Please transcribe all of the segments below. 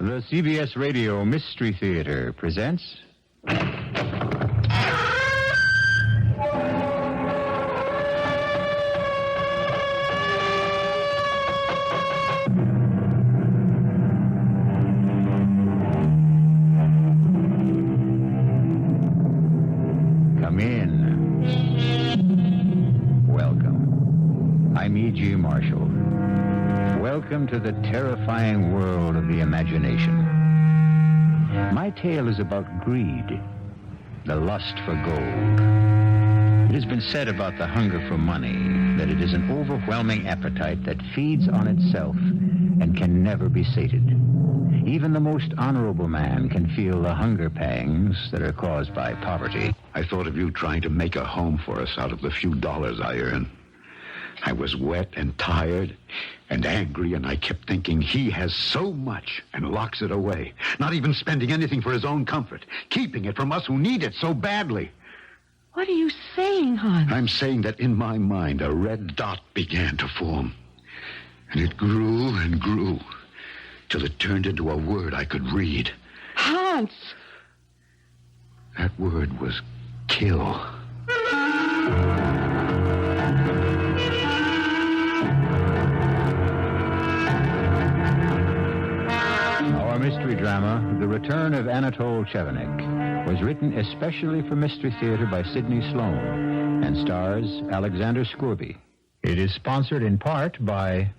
The CBS Radio Mystery Theater presents... Come in. Welcome. I'm E.G. Marshall. Welcome to the terrifying world of the imagination. My tale is about greed, the lust for gold. It has been said about the hunger for money that it is an overwhelming appetite that feeds on itself and can never be sated. Even the most honorable man can feel the hunger pangs that are caused by poverty. I thought of you trying to make a home for us out of the few dollars I earn. I was wet and tired and angry, and I kept thinking he has so much and locks it away, not even spending anything for his own comfort, keeping it from us who need it so badly. What are you saying, Hans? I'm saying that in my mind a red dot began to form, and it grew and grew till it turned into a word I could read. Hans! That word was kill. Our mystery drama, The Return of Anatole Chevenic, was written especially for Mystery Theater by Sidney Sloan and stars Alexander Scourby. It is sponsored in part by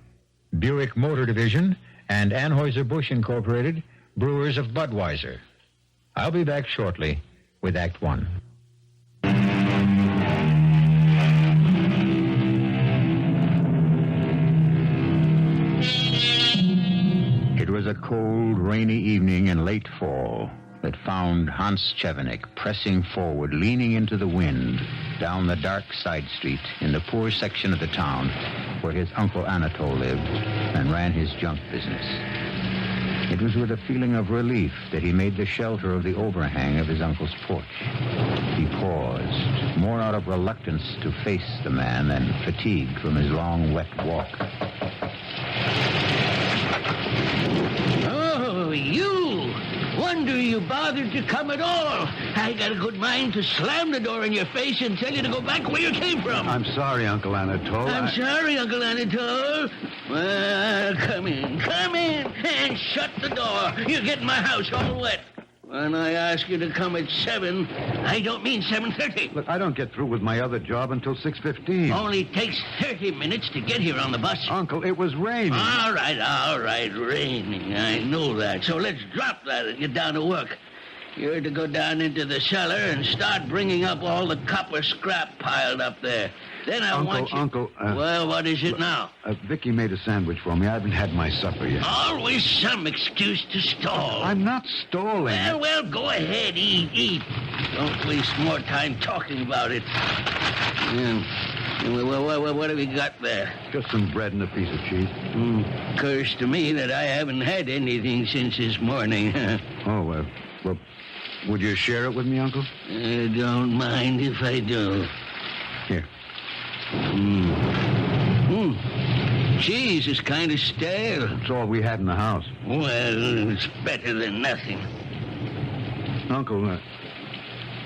Buick Motor Division and Anheuser-Busch Incorporated, Brewers of Budweiser. I'll be back shortly with Act One. It was a cold, rainy evening in late fall that found Hans Chevenic pressing forward, leaning into the wind, down the dark side street in the poor section of the town where his uncle Anatole lived and ran his junk business. It was with a feeling of relief that he made the shelter of the overhang of his uncle's porch. He paused, more out of reluctance to face the man than fatigue from his long, wet walk. Oh, you! Wonder you bothered to come at all. I got a good mind to slam the door in your face and tell you to go back where you came from. I'm sorry, Uncle Anatole. I'm sorry, Uncle Anatole. Well, come in, and shut the door. You get in my house all wet. When I ask you to come at 7, I don't mean 7:30. Look, I don't get through with my other job until 6:15. Only takes 30 minutes to get here on the bus. Uncle, it was raining. All right, raining. I know that. So let's drop that and get down to work. You're to go down into the cellar and start bringing up all the copper scrap piled up there. Then I want you... Uncle, well, what is it now? Vicky made a sandwich for me. I haven't had my supper yet. Always some excuse to stall. I'm not stalling. Well, go ahead, eat. Don't waste more time talking about it. What have you got there? Just some bread and a piece of cheese. Curse to me that I haven't had anything since this morning. Well, would you share it with me, Uncle? I don't mind if I do. Here. Cheese is kind of stale. It's all we had in the house. Well, it's better than nothing. Uncle,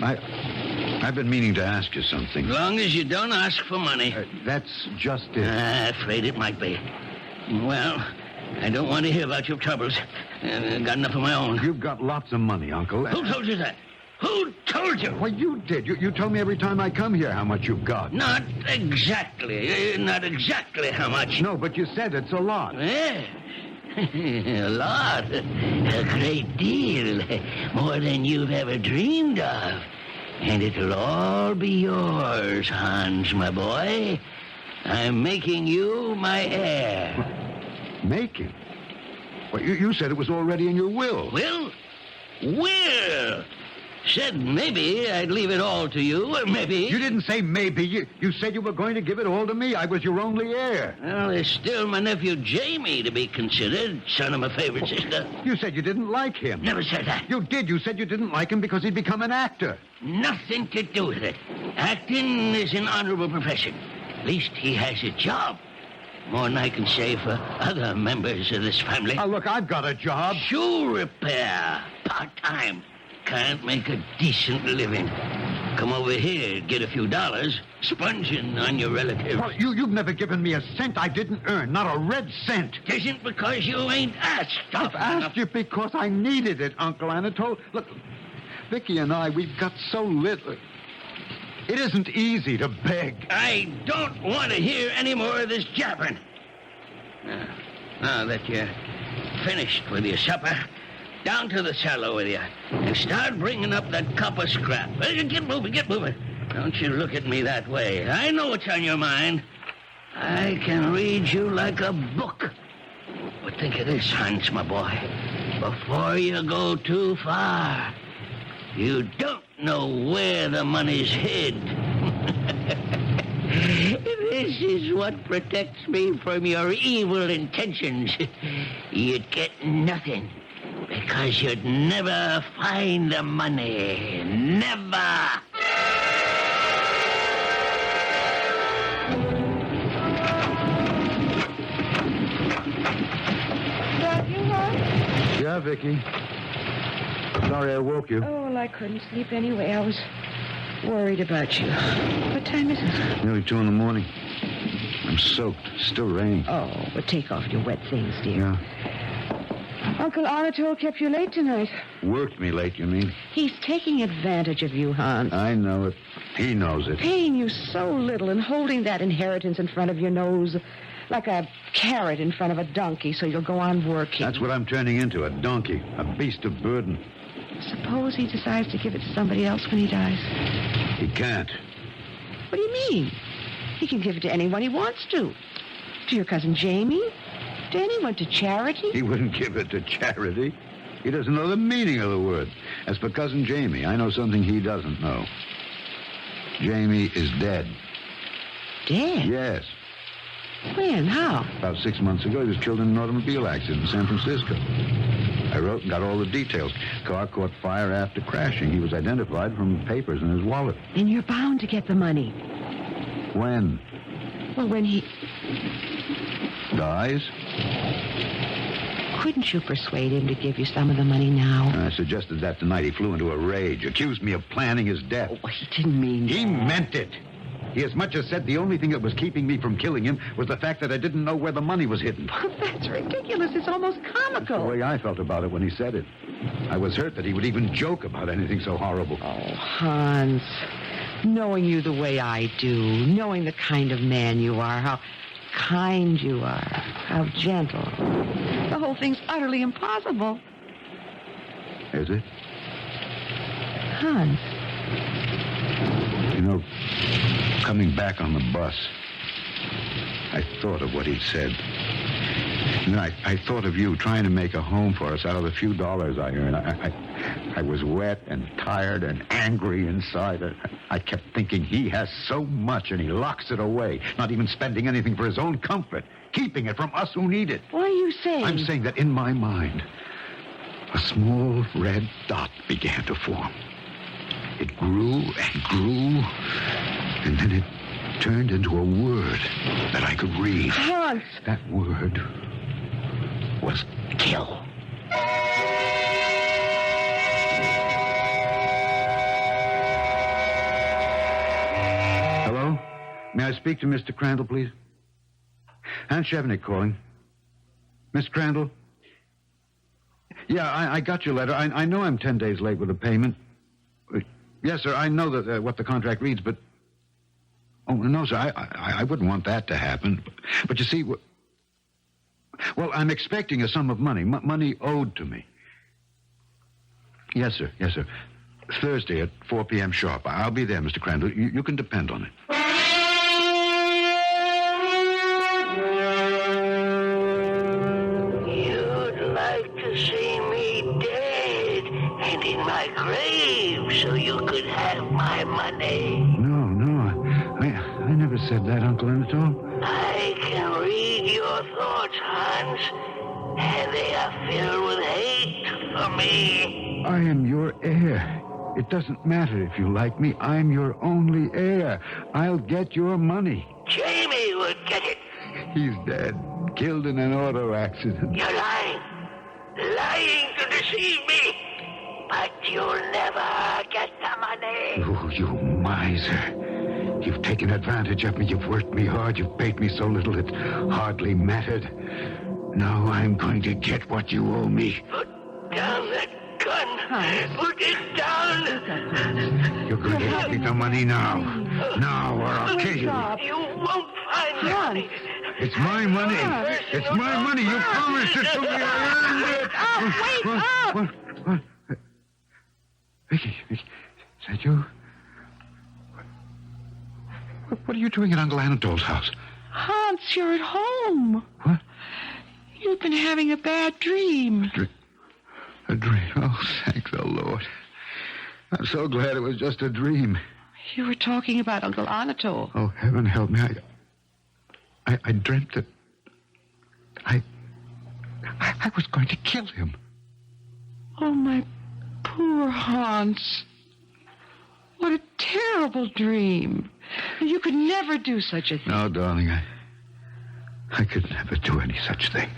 I've been meaning to ask you something. As long as you don't ask for money. That's just it. Afraid it might be. Well, I don't want to hear about your troubles. I've got enough of my own. You've got lots of money, Uncle. Who told you that? Who told you? Well, you did. You tell me every time I come here how much you've got. Not exactly. Not exactly how much. No, but you said it's a lot. Yes. A lot. A great deal. More than you've ever dreamed of. And it'll all be yours, Hans, my boy. I'm making you my heir. Making? Well, you said it was already in your will. Will? Said maybe I'd leave it all to you, or maybe... You didn't say maybe. You said you were going to give it all to me. I was your only heir. Well, there's still my nephew Jamie to be considered, son of my favorite sister. You said you didn't like him. Never said that. You did. You said you didn't like him because he'd become an actor. Nothing to do with it. Acting is an honorable profession. At least he has a job. More than I can say for other members of this family. Now, look, I've got a job. Shoe repair. Part-time. Can't make a decent living. Come over here, get a few dollars, sponging on your relatives. Well, you've never given me a cent I didn't earn, not a red cent. Tisn't because you ain't asked. I've asked you because I needed it, Uncle Anatole. Look, Vicky and I, we've got so little. It isn't easy to beg. I don't want to hear any more of this jabbering. Now that you're finished with your supper, down to the cellar with you, and start bringing up that copper scrap. Get moving, get moving. Don't you look at me that way. I know what's on your mind. I can read you like a book. But think of this, Hans, my boy. Before you go too far, you don't know where the money's hid. This is what protects me from your evil intentions. You'd get nothing. Because you'd never find the money. Never. That you, Hon? Yeah, Vicky. Sorry I woke you. Oh, well, I couldn't sleep anyway. I was worried about you. What time is it? Nearly 2 in the morning. I'm soaked. Still raining. Oh, but take off your wet things, dear. Yeah. Uncle Anatole kept you late tonight. Worked me late, you mean? He's taking advantage of you, Hans. I know it. He knows it. Paying you so little and holding that inheritance in front of your nose like a carrot in front of a donkey so you'll go on working. That's what I'm turning into, a donkey, a beast of burden. Suppose he decides to give it to somebody else when he dies. He can't. What do you mean? He can give it to anyone he wants to. To your cousin Jamie? To anyone, to charity? He wouldn't give it to charity. He doesn't know the meaning of the word. As for Cousin Jamie, I know something he doesn't know. Jamie is dead. Dead? Yes. When? How? About 6 months ago, he was killed in an automobile accident in San Francisco. I wrote and got all the details. Car caught fire after crashing. He was identified from papers in his wallet. And you're bound to get the money. When? Well, when he... Dies? Couldn't you persuade him to give you some of the money now? I suggested that tonight. He flew into a rage, accused me of planning his death. Oh, he didn't mean He that. meant it. He as much as said the only thing that was keeping me from killing him was the fact that I didn't know where the money was hidden. Oh, that's ridiculous. It's almost comical. The way I felt about it when he said it. I was hurt that he would even joke about anything so horrible. Oh, Hans, knowing you the way I do, knowing the kind of man you are, how kind you are, how gentle. The whole thing's utterly impossible. Is it? Hans. You know, coming back on the bus, I thought of what he'd said. And I thought of you trying to make a home for us out of the few dollars I earn. I was wet and tired and angry inside. I kept thinking he has so much and he locks it away, not even spending anything for his own comfort, keeping it from us who need it. What are you saying? I'm saying that in my mind, a small red dot began to form. It grew and grew, and then it turned into a word that I could read. Hans! That word was kill. Hello? May I speak to Mr. Crandall, please? Hans Chevenic calling. Miss Crandall? Yeah, I got your letter. I know I'm 10 days late with the payment. Yes, sir, I know that what the contract reads, but... Oh, no, sir, I wouldn't want that to happen. But you see... Well, I'm expecting a sum of money, money owed to me. Yes, sir, yes, sir. Thursday at 4 p.m. sharp. I'll be there, Mr. Crandall. You can depend on it. You'd like to see me dead and in my grave so you could have my money. No, I never said that, Uncle Anatole. I can read your thoughts, Hans, and they are filled with hate for me. I am your heir. It doesn't matter if you like me. I'm your only heir. I'll get your money. Jamie would get it. He's dead. Killed in an auto accident. You're lying. Lying to deceive me. But you'll never get the money. Oh, you miser. You've taken advantage of me. You've worked me hard. You've paid me so little it hardly mattered. Now I'm going to get what you owe me. Put down that gun. Put it down. You're going to give me the money now. Now, or I'll kill you. You won't find the money. It's my money. It's my money. You promised it to me. I earned it. Wait up! What? Vicky, is that you? What are you doing at Uncle Anatole's house? Hans, you're at home. What? You've been having a bad dream. A dream? Oh, thank the Lord. I'm so glad it was just a dream. You were talking about Uncle Anatole. Oh, heaven help me. I dreamt that I was going to kill him. Oh, my poor Hans. What a terrible dream. You could never do such a thing. No, darling, I could never do any such thing.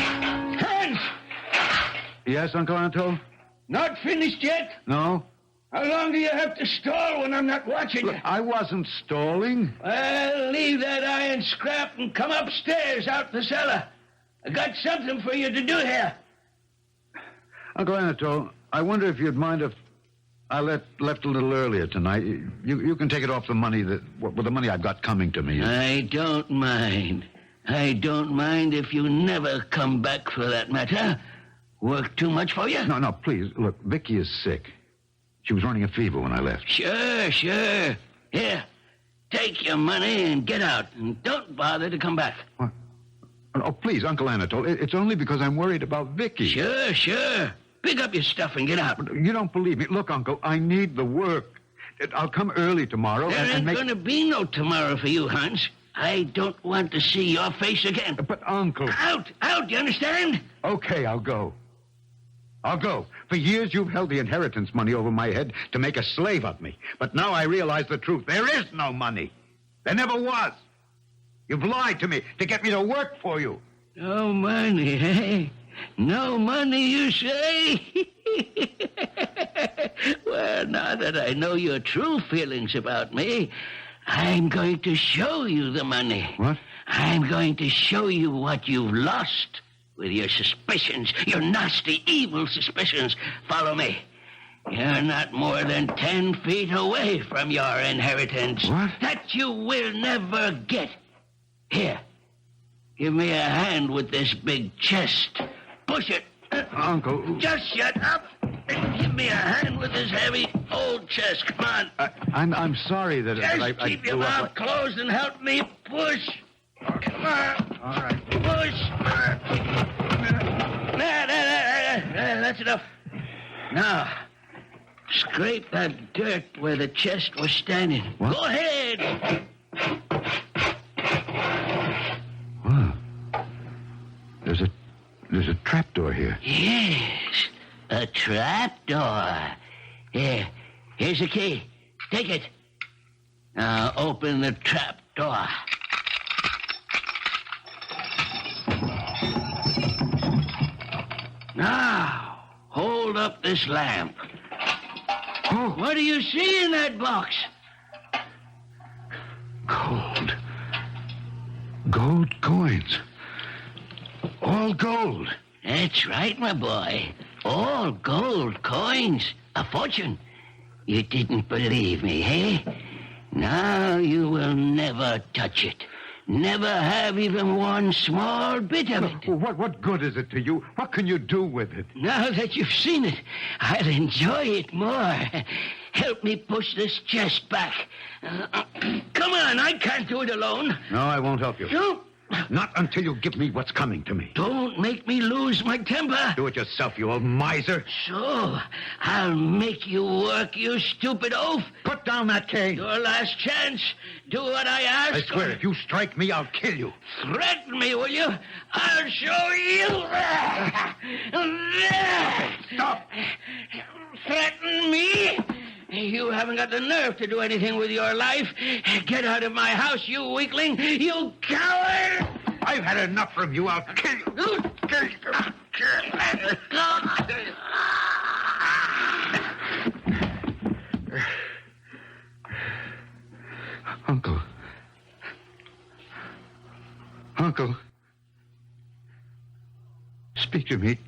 Hans! Yes, Uncle Anatole? Not finished yet? No? How long do you have to stall when I'm not watching Look, you? I wasn't stalling. Well, leave that iron scrap and come upstairs out the cellar. I got something for you to do here. Uncle Anatole, I wonder if you'd mind if I left a little earlier tonight. You can take it off the money with the money I've got coming to me. I don't mind. I don't mind if you never come back for that matter. Work too much for you? No, please. Look, Vicky is sick. She was running a fever when I left. Sure. Here, take your money and get out. And don't bother to come back. What? Oh, please, Uncle Anatole. It's only because I'm worried about Vicky. Sure. Pick up your stuff and get out. You don't believe me. Look, Uncle, I need the work. I'll come early tomorrow There and ain't make... going to be no tomorrow for you, Hans. I don't want to see your face again. But, Uncle... Out, you understand? Okay, I'll go. For years you've held the inheritance money over my head to make a slave of me. But now I realize the truth. There is no money. There never was. You've lied to me to get me to work for you. No money, eh? No money, you say? Well, now that I know your true feelings about me, I'm going to show you the money. What? I'm going to show you what you've lost with your suspicions, your nasty, evil suspicions. Follow me. You're not more than 10 feet away from your inheritance. What? That you will never get. Here, give me a hand with this big chest. Push it. Uncle... Just shut up and give me a hand with this heavy old chest. Come on. I'm sorry that Just I keep your blew up mouth closed and help me push. Come on. All right. Push. That's enough. Now, scrape that dirt where the chest was standing. What? Go ahead. Wow. There's a trapdoor here. Yes, a trapdoor. Here's the key. Take it. Now, open the trapdoor. Now, hold up this lamp. Oh, What do you see in that box? gold. Gold coins. All gold. That's right, my boy. All gold coins. A fortune. You didn't believe me, eh? Now you will never touch it. Never have even one small bit of it. What good is it to you? What can you do with it? Now that you've seen it, I'll enjoy it more. Help me push this chest back. Come on, I can't do it alone. No, I won't help you. No, Not until you give me what's coming to me. don't make me lose my temper. Do it yourself, you old miser. So, I'll make you work, you stupid oaf. Put down that cane. Your last chance. Do what I ask. I swear, if you strike me, I'll kill you. Threaten me, will you? I'll show you. Stop. Threaten me? You haven't got the nerve to do anything with your life. Get out of my house, you weakling. You coward! I've had enough from you. I'll kill you. Uncle. Uncle. Speak to me.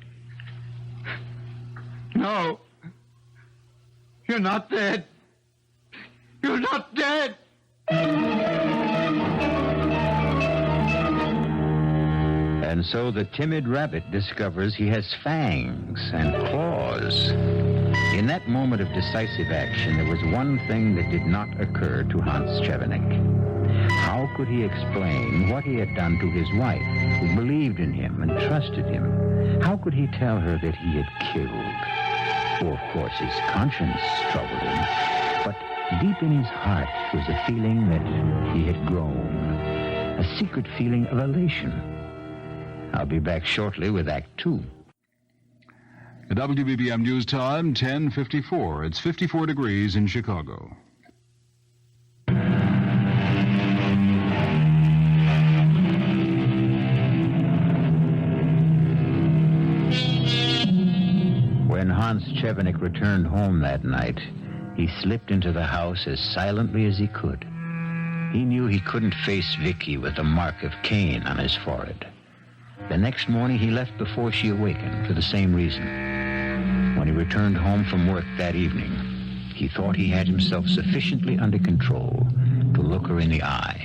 No. You're not dead. You're not dead. And so the timid rabbit discovers he has fangs and claws. In that moment of decisive action, there was one thing that did not occur to Hans Chevenik. How could he explain what he had done to his wife, who believed in him and trusted him? How could he tell her that he had killed? Well, of course, his conscience troubled him, but deep in his heart was a feeling that he had grown, a secret feeling of elation. I'll be back shortly with Act 2. The WBBM News Time, 10:54. It's 54 degrees in Chicago. When Hans Chevenik returned home that night, he slipped into the house as silently as he could. He knew he couldn't face Vicky with the mark of Cain on his forehead. The next morning, he left before she awakened for the same reason. When he returned home from work that evening, he thought he had himself sufficiently under control to look her in the eye.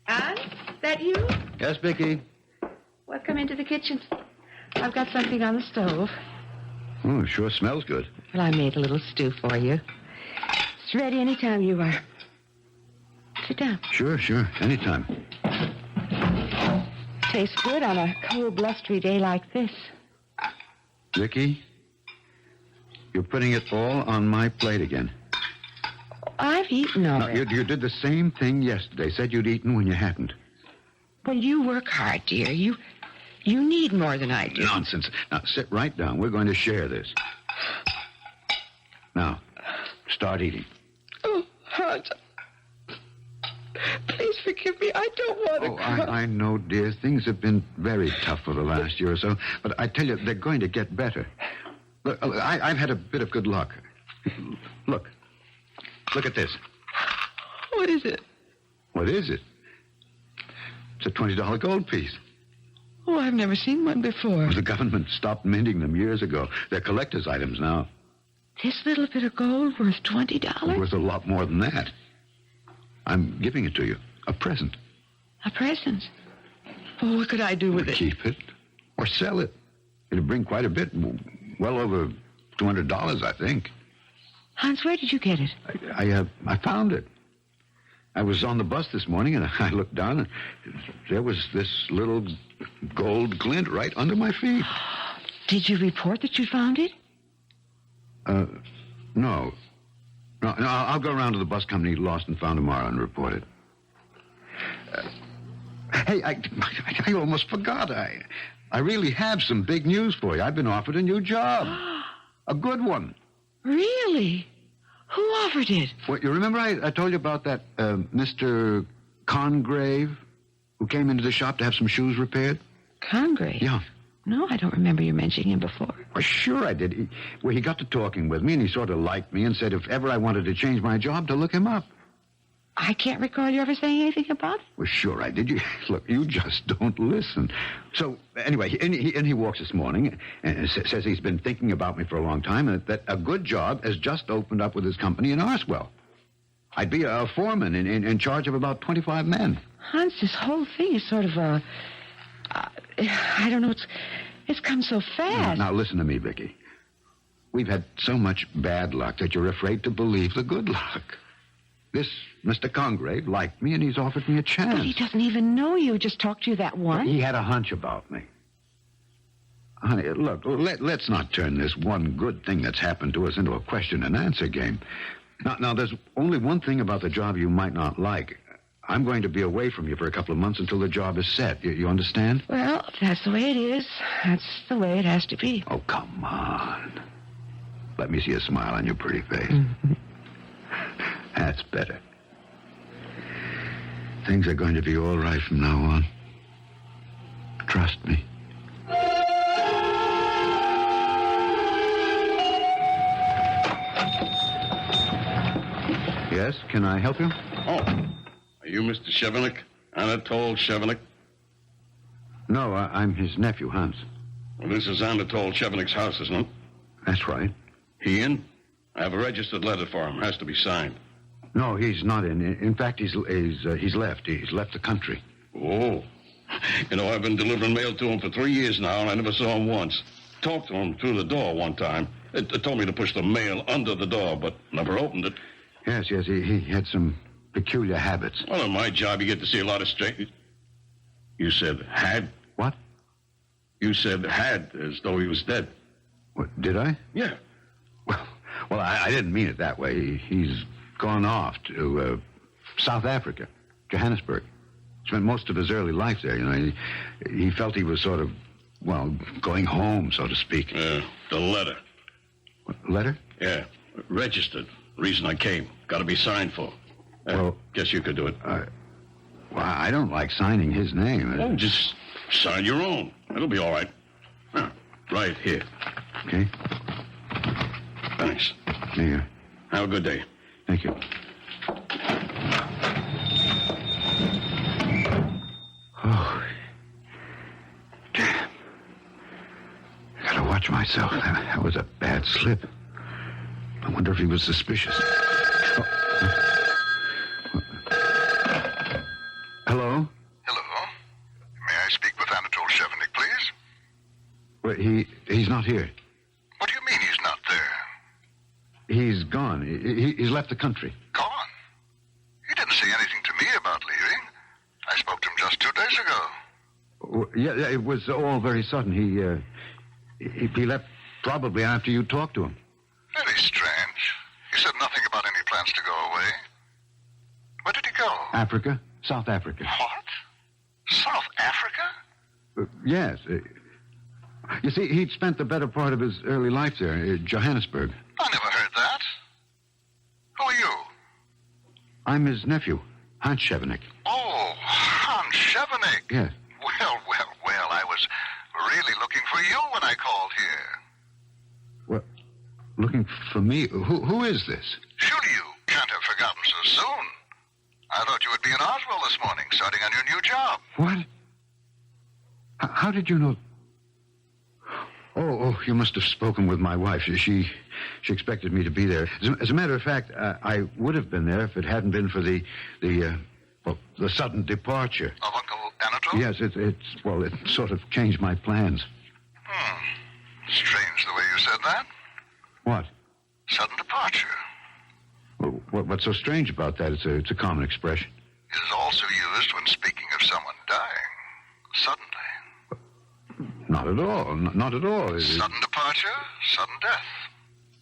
Anne, that you? Yes, Vicky. Well, come into the kitchen. I've got something on the stove. Oh, it sure smells good. Well, I made a little stew for you. It's ready any time you are. Sit down. Sure. Anytime. Tastes good on a cold, blustery day like this. Vicky, you're putting it all on my plate again. I've eaten No, already. you did the same thing yesterday. Said you'd eaten when you hadn't. Well, you work hard, dear. You need more than I do. Nonsense. Now, sit right down. We're going to share this. Now, start eating. Oh, Hans. Please forgive me. I don't want to cry. I know, dear. Things have been very tough for the last year or so. But I tell you, they're going to get better. Look, I've had a bit of good luck. Look at this. What is it? What is it? It's a $20 gold piece. Oh, I've never seen one before. The government stopped minting them years ago. They're collector's items now. This little bit of gold worth $20? Worth a lot more than that. I'm giving it to you. A present. A present? Oh, what could I do with it? Keep it or sell it. It'll bring quite a bit. Well over $200, I think. Hans, where did you get it? I found it. I was on the bus this morning, and I looked down, and there was this little gold glint right under my feet. Did you report that you found it? No, I'll go around to the bus company lost and found tomorrow and report it. Hey, I almost forgot. I really have some big news for you. I've been offered a new job. A good one. Really? Who offered it? Well, you remember I told you about that Mr. Congrave who came into the shop to have some shoes repaired? Congrave? Yeah. No, I don't remember you mentioning him before. Well, sure I did. He got to talking with me, and he sort of liked me and said if ever I wanted to change my job, to look him up. I can't recall you ever saying anything about it. Well, sure I did. Look, you just don't listen. So, anyway, he walks this morning and says he's been thinking about me for a long time and that a good job has just opened up with his company in Arswell. I'd be a foreman in charge of about 25 men. Hans, this whole thing is sort of I don't know, it's come so fast. Now, listen to me, Vicky. We've had so much bad luck that you're afraid to believe the good luck. This Mr. Congrave liked me, and he's offered me a chance. But he doesn't even know you. Just talked to you that once. He had a hunch about me. Honey, look, let's not turn this one good thing that's happened to us into a question and answer game. Now, there's only one thing about the job you might not like. I'm going to be away from you for a couple of months until the job is set. You understand? Well, if that's the way it is, that's the way it has to be. Oh, come on. Let me see a smile on your pretty face. That's better. Things are going to be all right from now on. Trust me. Yes, can I help you? Oh, are you Mr. Chevenic? Anatole Chevenic? No, I'm his nephew, Hans. Well, this is Anatole Chevenic's house, isn't it? That's right. He in? I have a registered letter for him. Has to be signed. No, he's not in. In fact, he's left. He's left the country. Oh. You know, I've been delivering mail to him for 3 years now, and I never saw him once. Talked to him through the door one time. It told me to push the mail under the door, but never opened it. Yes, he had some peculiar habits. Well, in my job, you get to see a lot of strange... You said had? What? You said had, as though he was dead. What, did I? Yeah. Well, I didn't mean it that way. He's gone off to South Africa, Johannesburg. Spent most of his early life there, you know. He felt he was sort of, well, going home, so to speak. Yeah, the letter. What, letter? Yeah, registered. Reason I came. Got to be signed for. Well, guess you could do it. Well, I don't like signing his name. Oh, just sign your own. It'll be all right. Right here. Okay. Thanks. Here. Have a good day. Thank you. Oh, damn. I gotta watch myself. That was a bad slip. I wonder if he was suspicious. Oh. Hello? Hello. May I speak with Anatole Chevenic, please? Well, he's not here. What do you mean he's not there? He's gone. He's left the country. Gone? He didn't say anything to me about leaving. I spoke to him just 2 days ago. Yeah, it was all very sudden. He left probably after you talked to him. Very strange. He said nothing about any plans to go away. Where did he go? Africa. South Africa. What? South Africa? Yes. You see, he'd spent the better part of his early life there, in Johannesburg. I never heard that. Who are you? I'm his nephew, Hans Chevenic. Oh, Hans Chevenic. Yes. Well, I was really looking for you when I called here. Well, looking for me? Who is this? Surely you can't have forgotten so soon. I thought you would be in Oswell this morning, starting on your new job. What? How did you know? Oh, you must have spoken with my wife. She expected me to be there. As a matter of fact, I would have been there if it hadn't been for the sudden departure. Of Uncle Anatole? Yes, it sort of changed my plans. Strange the way you said that. What? Sudden departure. Well, what's so strange about that? It's a common expression. It is also used when speaking of someone dying. Suddenly. Not at all. Not at all. Sudden departure, sudden death.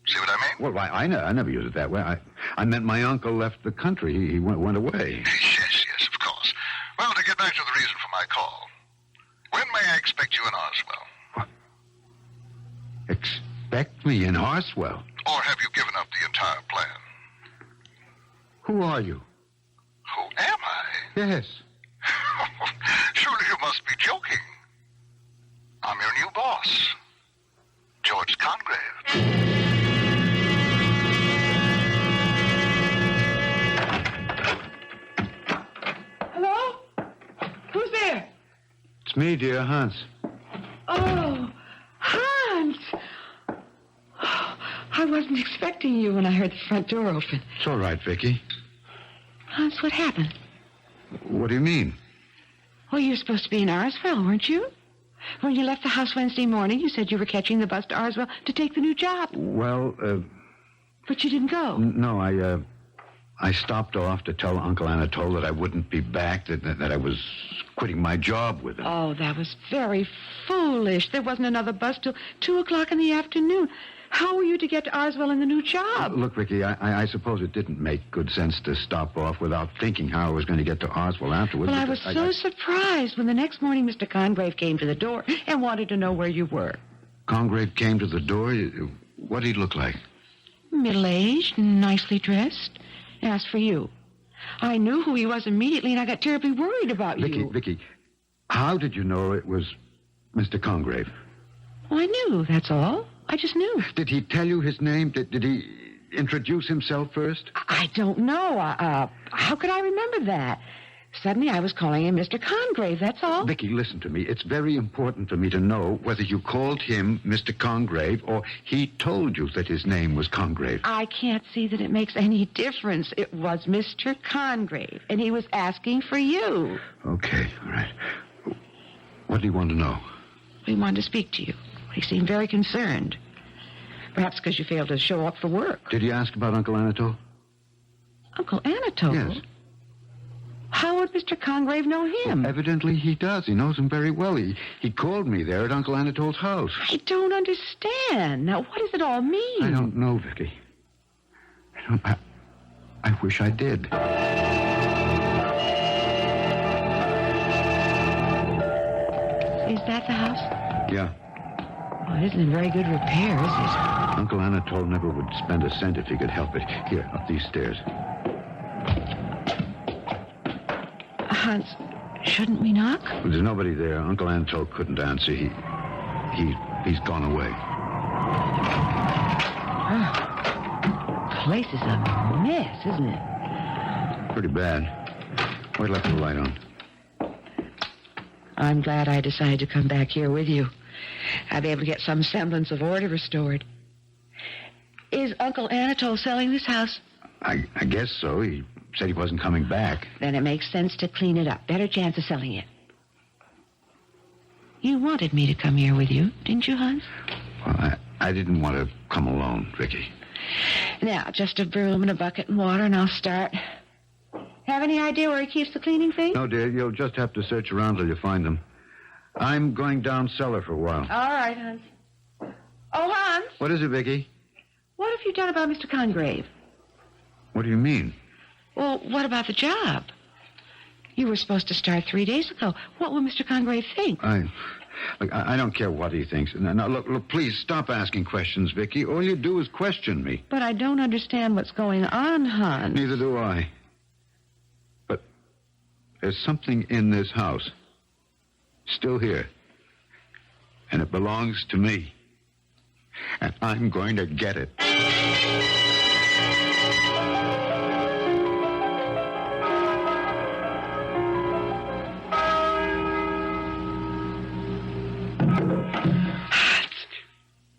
See what I mean? Well, I never use it that way. I meant my uncle left the country. He went away. Yes, of course. Well, to get back to the reason for my call. When may I expect you in Oswell? What? Expect me in Oswell? Or have you given up the entire plan? Who are you? Who am I? Yes. Surely you must be joking. I'm your new boss, George Congrave. Hello? Who's there? It's me, dear, Hans. Oh, Hans! I wasn't expecting you when I heard the front door open. It's all right, Vicky. Hans, what happened? What do you mean? Well, you were supposed to be in Arsville, weren't you? When you left the house Wednesday morning, you said you were catching the bus to Arsville to take the new job. Well, But you didn't go. No, I stopped off to tell Uncle Anatole that I wouldn't be back, that I was quitting my job with him. Oh, that was very foolish. There wasn't another bus till 2 o'clock in the afternoon. How were you to get to Arsville in the new job? Look, Vicky, I suppose it didn't make good sense to stop off without thinking how I was going to get to Arsville afterwards. Well, I was so surprised when the next morning Mr. Congrave came to the door and wanted to know where you were. Congrave came to the door? What'd he look like? Middle-aged, nicely dressed. Asked for you. I knew who he was immediately, and I got terribly worried about you. Vicky, how did you know it was Mr. Congreve? Well, I knew, that's all. I just knew. Did he tell you his name? Did he introduce himself first? I don't know. How could I remember that? Suddenly I was calling him Mr. Congreve, that's all. Vicky, listen to me. It's very important for me to know whether you called him Mr. Congreve or he told you that his name was Congreve. I can't see that it makes any difference. It was Mr. Congreve, and he was asking for you. Okay, all right. What do you want to know? He wanted to speak to you. He seemed very concerned. Perhaps because you failed to show up for work. Did you ask about Uncle Anatole? Uncle Anatole? Yes. How would Mr. Congreve know him? Well, evidently he does. He knows him very well. He called me there at Uncle Anatole's house. I don't understand. Now, what does it all mean? I don't know, Vicky. I wish I did. Is that the house? Yeah. Well, it isn't in very good repair, is it? Uncle Anatole never would spend a cent if he could help it. Here, up these stairs. Hans, shouldn't we knock? Well, there's nobody there. Uncle Anatole couldn't answer. He's gone away. Oh, place is a mess, isn't it? Pretty bad. Wait till I put the light on. I'm glad I decided to come back here with you. I'll be able to get some semblance of order restored. Is Uncle Anatole selling this house? I guess so. He said he wasn't coming back. Then it makes sense to clean it up. Better chance of selling it. You wanted me to come here with you, didn't you, Hans? Well, I didn't want to come alone, Vicky. Now, just a broom and a bucket and water, and I'll start. Have any idea where he keeps the cleaning things? No, dear. You'll just have to search around till you find them. I'm going down cellar for a while. All right, Hans. Oh, Hans. What is it, Vicky? What have you done about Mr. Congreve? What do you mean? Well, what about the job? You were supposed to start 3 days ago. What will Mr. Congreve think? I don't care what he thinks. Now, look, please stop asking questions, Vicky. All you do is question me. But I don't understand what's going on, Hans. Neither do I. But there's something in this house. Still here. And it belongs to me. And I'm going to get it.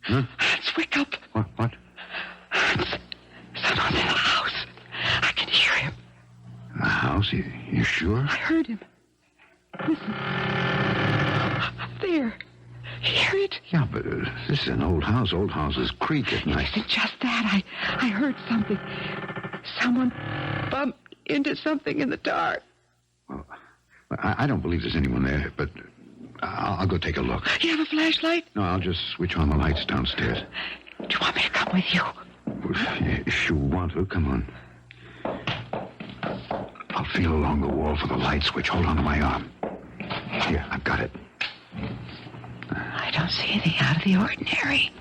Huh? Hans, wake up. What? Hans, someone's in the house. I can hear him. The house? You sure? I heard him. Listen. There. Hear it? Yeah, but this is an old house. Old houses creak at night. It isn't just that. I heard something. Someone bumped into something in the dark. Well, I don't believe there's anyone there, but I'll go take a look. You have a flashlight? No, I'll just switch on the lights downstairs. Do you want me to come with you? If you want to, come on. I'll feel along the wall for the light switch. Hold on to my arm. Here, I've got it. I don't see anything out of the ordinary.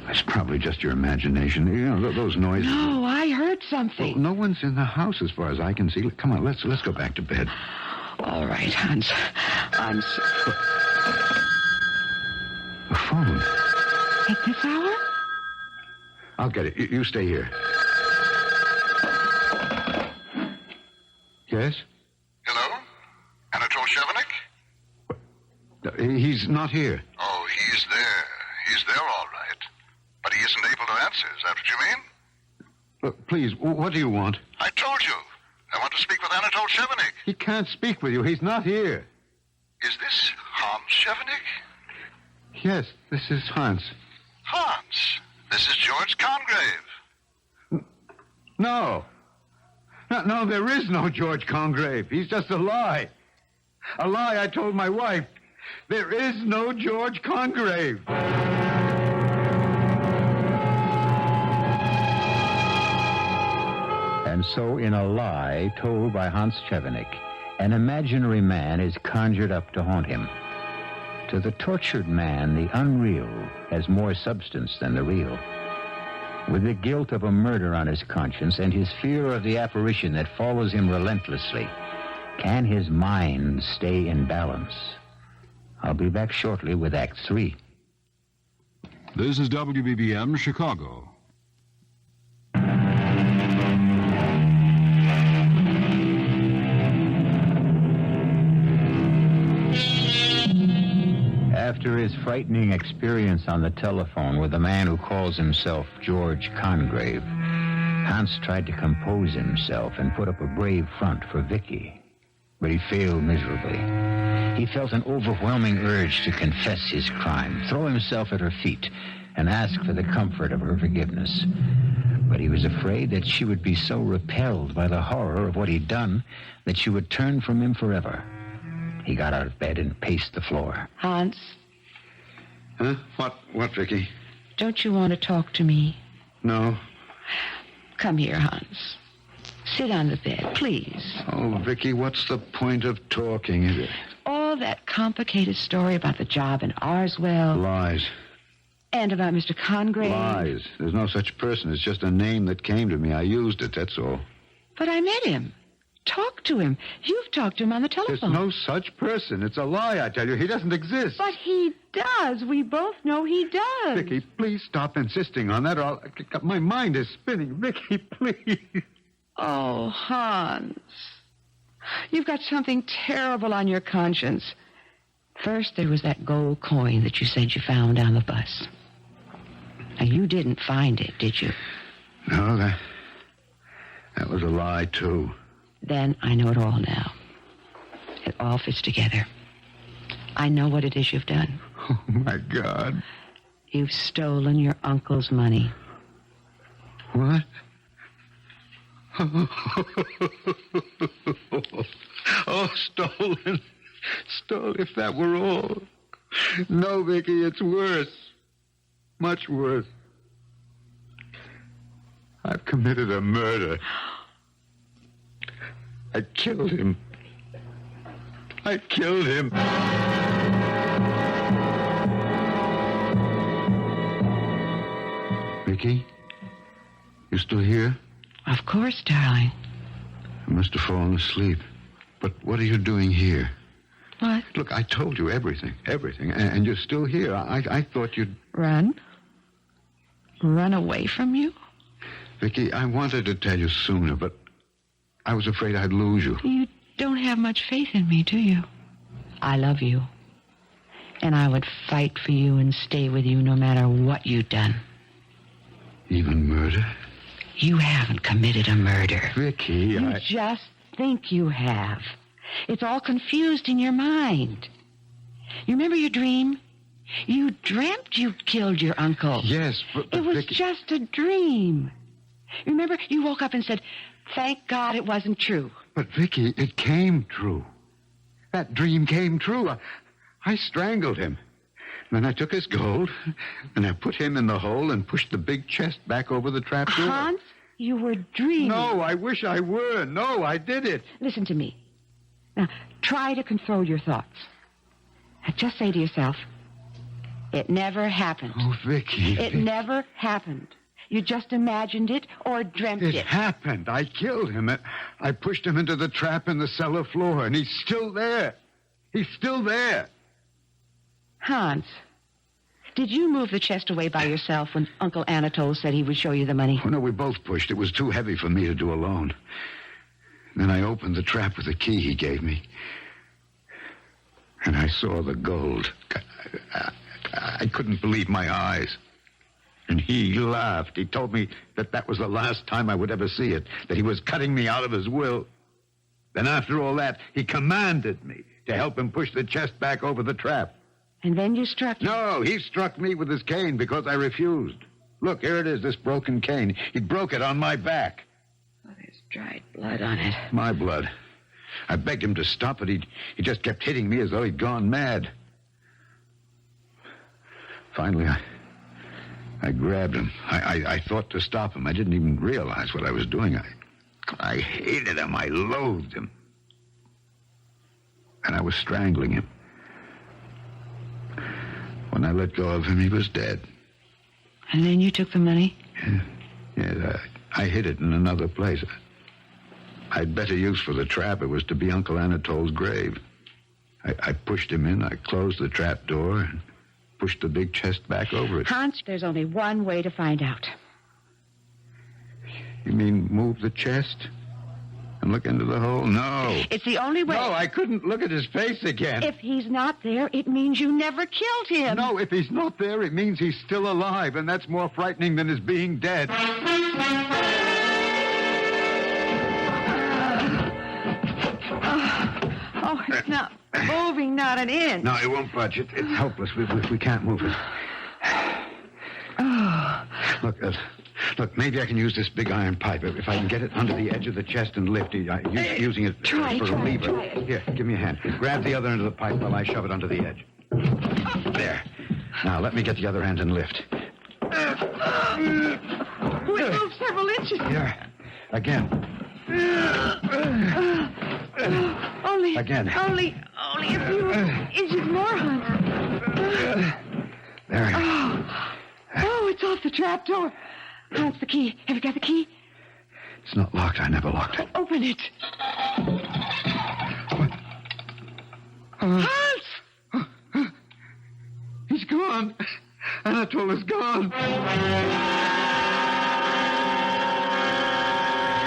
It's probably just your imagination. You know, those noises. No, I heard something. Well, no one's in the house as far as I can see. Come on, let's go back to bed. All right, Hans. The phone. At this hour? I'll get it. You stay here. Yes? Hello? Anatole Chevenik? He's not here. Oh, he's there. He's there all right. But he isn't able to answer. Is that what you mean? Look, please, what do you want? I told you. I want to speak with Anatole Chevenik. He can't speak with you. He's not here. Is this Hans Chevenik? Yes, this is Hans. Hans, this is George Congreve. No, there is no George Congreve. He's just a lie. A lie I told my wife. There is no George Congreve. And so, in a lie told by Hans Chevenik, an imaginary man is conjured up to haunt him. To the tortured man, the unreal has more substance than the real. With the guilt of a murder on his conscience and his fear of the apparition that follows him relentlessly, can his mind stay in balance? I'll be back shortly with Act 3. This is WBBM Chicago. After his frightening experience on the telephone with a man who calls himself George Congrave, Hans tried to compose himself and put up a brave front for Vicky, but he failed miserably. He felt an overwhelming urge to confess his crime, throw himself at her feet, and ask for the comfort of her forgiveness. But he was afraid that she would be so repelled by the horror of what he'd done that she would turn from him forever. He got out of bed and paced the floor. Hans, Huh? What, Vicky? don't you want to talk to me? No. Come here, Hans. Sit on the bed, please. Oh, Vicky, what's the point of talking? Is it? All that complicated story about the job in Arswell Lies. and about Mr. Congrave. Lies. There's no such person. It's just a name that came to me. I used it, that's all. But I met him. Talked to him. You've talked to him on the There's telephone. no such person. It's a lie, I tell you. He doesn't exist. But he does. We both know he does. Vicky, please stop insisting on that, or my mind is spinning. Vicky, please. Oh, Hans. You've got something terrible on your conscience. First, there was that gold coin that you said you found on the bus. Now, you didn't find it, did you? No, that was a lie, too. Then I know it all now. It all fits together. I know what it is you've done. Oh, my God. You've stolen your uncle's money. What? Oh, stolen. Stolen, if that were all. No, Vicky, it's worse. Much worse. I've committed a murder. I killed him. I killed him. Vicky, you still here? Of course, darling. I must have fallen asleep. But what are you doing here? What? Look, I told you everything, and you're still here. I thought you'd... Run? Run away from you? Vicky, I wanted to tell you sooner, but I was afraid I'd lose you. You don't have much faith in me, do you? I love you. And I would fight for you and stay with you no matter what you'd done. Even murder? You haven't committed a murder. Vicky, You just think you have. It's all confused in your mind. You remember your dream? You dreamt you killed your uncle. Yes, but It was Vicky... just a dream. You remember? You woke up and said, "Thank God it wasn't true." But, Vicky, it came true. That dream came true. I strangled him. Then I took his gold, and I put him in the hole and pushed the big chest back over the trap door. Hans, you were dreaming. No, I wish I were. No, I did it. Listen to me. Now, try to control your thoughts. Now, just say to yourself, it never happened. Oh, Vicky. It never happened. You just imagined it or dreamt it. It happened. I killed him. I pushed him into the trap in the cellar floor, and he's still there. He's still there. Hans, did you move the chest away by yourself when Uncle Anatole said he would show you the money? Oh, no, we both pushed. It was too heavy for me to do alone. Then I opened the trap with the key he gave me. And I saw the gold. I couldn't believe my eyes. And he laughed. He told me that was the last time I would ever see it, that he was cutting me out of his will. Then after all that, he commanded me to help him push the chest back over the trap. And then you struck him. No, he struck me with his cane because I refused. Look, here it is, this broken cane. He broke it on my back. Oh, there's dried blood on it. My blood. I begged him to stop, but he just kept hitting me as though he'd gone mad. Finally, I grabbed him. I thought to stop him. I didn't even realize what I was doing. I hated him. I loathed him. And I was strangling him. I let go of him, he was dead. And then you took the money? Yeah, I hid it in another place. I'd better use for the trap. It was to be Uncle Anatole's grave. I pushed him in. I closed the trap door and pushed the big chest back over it. Hans, there's only one way to find out. You mean move the chest and look into the hole? No. It's the only way. No, I couldn't look at his face again. If he's not there, it means you never killed him. No, if he's not there, it means he's still alive, and that's more frightening than his being dead. Oh, it's not moving, not an inch. No, it won't budge. It's helpless. We can't move it. Oh. Look, maybe I can use this big iron pipe. If I can get it under the edge of the chest and lift it, using it for a lever. Here, give me a hand. Grab the other end of the pipe while I shove it under the edge. There. Now, let me get the other end and lift. We moved several inches. Here. Again. Again. Only a few inches more, Hans. There. Oh, it's off the trap door. Hans, the key. Have you got the key? It's not locked. I never locked it. Open it. What? Hans! He's gone. Anatole is gone.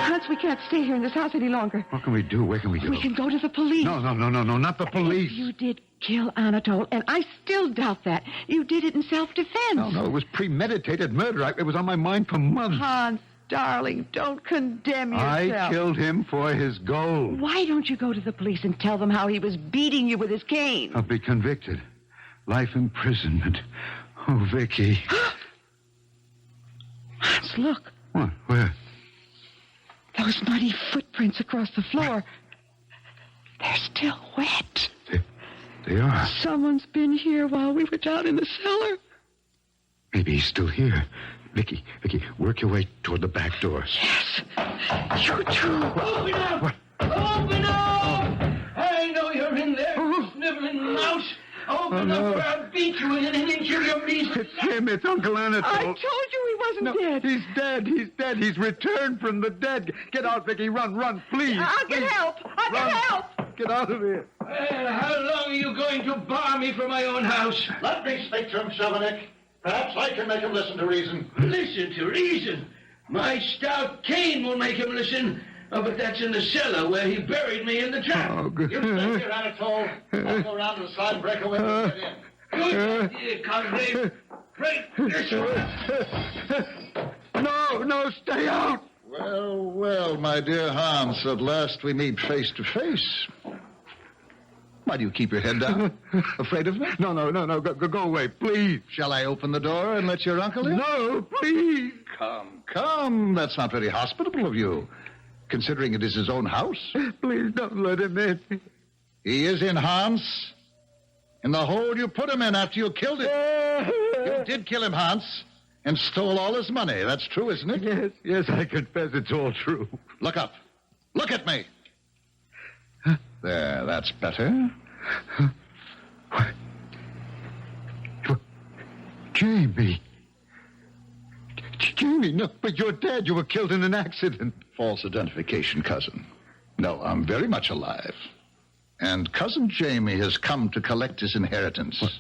Hans, we can't stay here in this house any longer. What can we do? Where can we go? We can go to the police. No, not the police. If you did kill Anatole, and I still doubt that. You did it in self-defense. No, it was premeditated murder. It was on my mind for months. Hans, darling, don't condemn yourself. I killed him for his gold. Why don't you go to the police and tell them how he was beating you with his cane? I'll be convicted. Life imprisonment. Oh, Vicky. Hans, look. What? Where? Those muddy footprints across the floor. They're still wet. They are. Someone's been here while we were down in the cellar. Maybe he's still here. Vicky, work your way toward the back door. Yes. You too. Open up! What? Open up! I know you're in there, sniveling mouse. Open up or I'll beat you in an inch of your meat. It's him. It's Uncle Anatole. I told you he wasn't dead. He's dead. He's dead. He's returned from the dead. Get out, Vicky. Run, please. I'll get help. I'll get help. Get out of here. Well, how long are you going to bar me from my own house? Let me speak to him, Chevenic. Perhaps I can make him listen to reason. Listen to reason? My stout cane will make him listen. Oh, but that's in the cellar where he buried me in the trap. Oh, good. You stay here, Anatole. I'll go around to the side and break away and get in. Good idea, Congreve. Break this one. No, stay out. Well, my dear Hans, at last we meet face to face. Why do you keep your head down? Afraid of me? No. Go away, please. Shall I open the door and let your uncle in? No, please. Come. That's not very hospitable of you, considering it is his own house. Please don't let him in. He is in, Hans. In the hole you put him in after you killed him. You did kill him, Hans, and stole all his money. That's true, isn't it? Yes, I confess it's all true. Look up. Look at me. There, that's better. What? Jamie. Jamie, no, but you're dead. You were killed in an accident. False identification, cousin. No, I'm very much alive. And Cousin Jamie has come to collect his inheritance. What?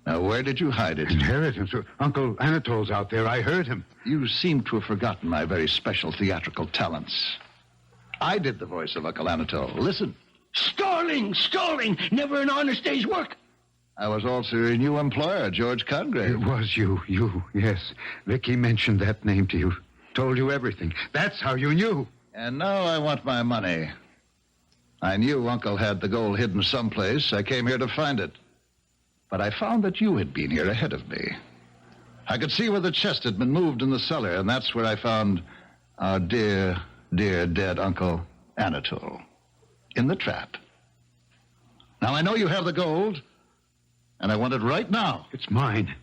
Now, where did you hide it? Inheritance? Uncle Anatole's out there. I heard him. You seem to have forgotten my very special theatrical talents. I did the voice of Uncle Anatole. Listen. Stalling. Never an honest day's work. I was also your new employer, George Congreve. It was you, yes. Vicky mentioned that name to you. Told you everything. That's how you knew. And now I want my money. I knew Uncle had the gold hidden someplace. I came here to find it. But I found that you had been here ahead of me. I could see where the chest had been moved in the cellar, and that's where I found our dear dead Uncle Anatole. In the trap. Now, I know you have the gold, and I want it right now. It's mine.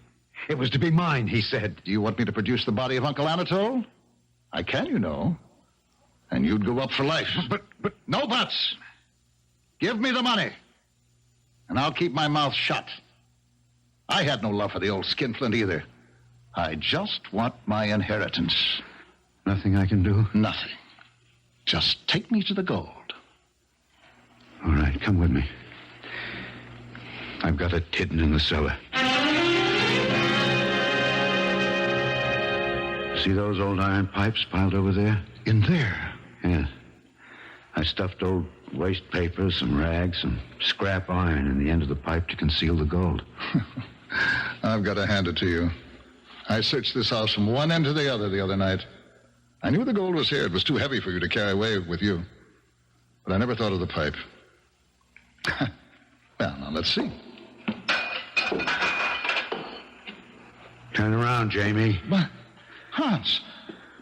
It was to be mine, he said. Do you want me to produce the body of Uncle Anatole? I can, you know. And you'd go up for life. But... No buts. Give me the money, and I'll keep my mouth shut. I had no love for the old skinflint either. I just want my inheritance. Nothing I can do? Nothing. Just take me to the gold. All right, come with me. I've got it hidden in the cellar. See those old iron pipes piled over there? In there? Yeah. I stuffed old waste paper, some rags, some scrap iron in the end of the pipe to conceal the gold. I've got to hand it to you. I searched this house from one end to the other night. I knew the gold was here. It was too heavy for you to carry away with you. But I never thought of the pipe. Well, now let's see. Turn around, Jamie. What? Hans,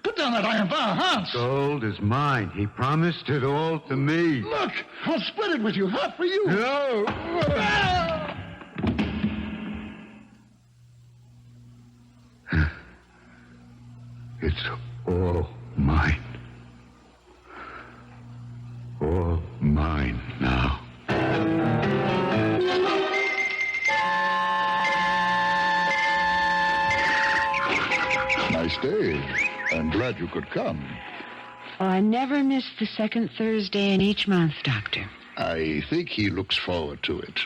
put down that iron bar, Hans. Gold is mine. He promised it all to me. Look, I'll split it with you, half for you. No! It's all mine. All mine now. Nice day. I'm glad you could come. Oh, I never miss the second Thursday in each month, Doctor. I think he looks forward to it.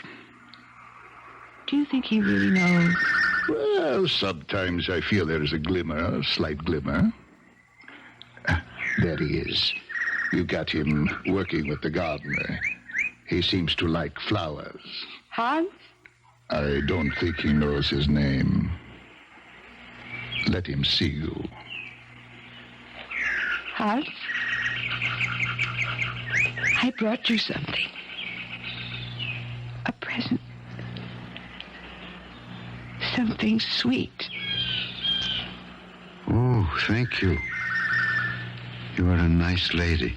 Do you think he really knows? Well, sometimes I feel there is a glimmer, a slight glimmer. There he is. You got him working with the gardener. He seems to like flowers. Hans? I don't think he knows his name. Let him see you. Hans? I brought you something. A present. Something sweet. Oh, thank you. You are a nice lady.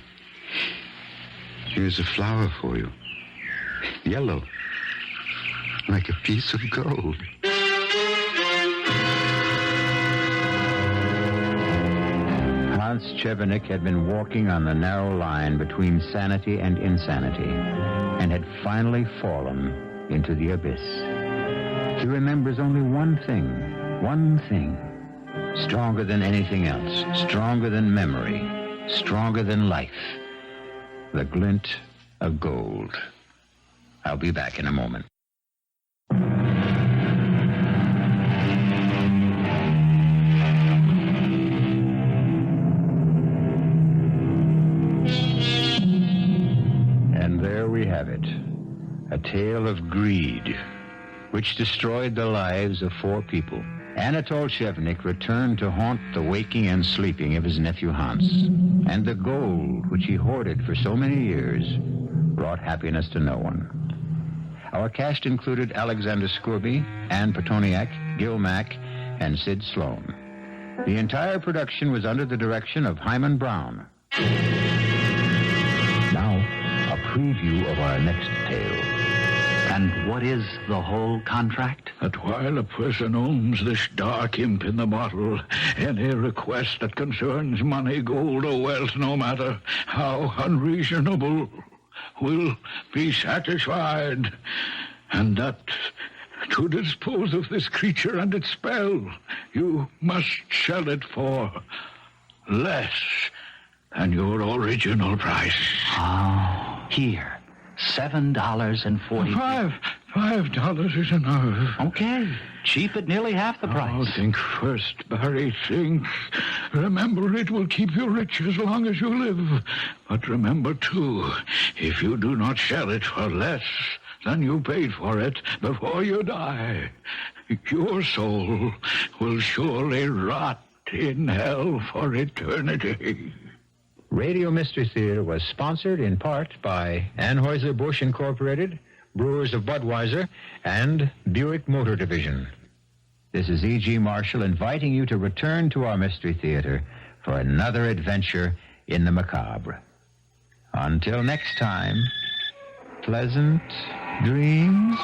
Here's a flower for you. Yellow. Like a piece of gold. Hans Chevenik had been walking on the narrow line between sanity and insanity, and had finally fallen into the abyss. He remembers only one thing, stronger than anything else, stronger than memory, stronger than life, the glint of gold. I'll be back in a moment. And there we have it, a tale of greed, which destroyed the lives of 4 people. Anatole Chevenik returned to haunt the waking and sleeping of his nephew Hans. And the gold, which he hoarded for so many years, brought happiness to no one. Our cast included Alexander Scourby, Anne Pitoniak, Gil Mack, and Sid Sloan. The entire production was under the direction of Hyman Brown. Now, a preview of our next tale. And what is the whole contract? That while a person owns this dark imp in the bottle, any request that concerns money, gold, or wealth, no matter how unreasonable, will be satisfied. And that to dispose of this creature and its spell, you must sell it for less than your original price. Oh, here. $7.40. $5 is enough. Okay. Cheap at nearly half the price. Oh, think first, Barry, think. Remember, it will keep you rich as long as you live. But remember, too, if you do not sell it for less than you paid for it before you die, your soul will surely rot in hell for eternity. Radio Mystery Theater was sponsored in part by Anheuser-Busch Incorporated, Brewers of Budweiser, and Buick Motor Division. This is E.G. Marshall inviting you to return to our Mystery Theater for another adventure in the macabre. Until next time, pleasant dreams.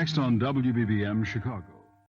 next on WBBM Chicago.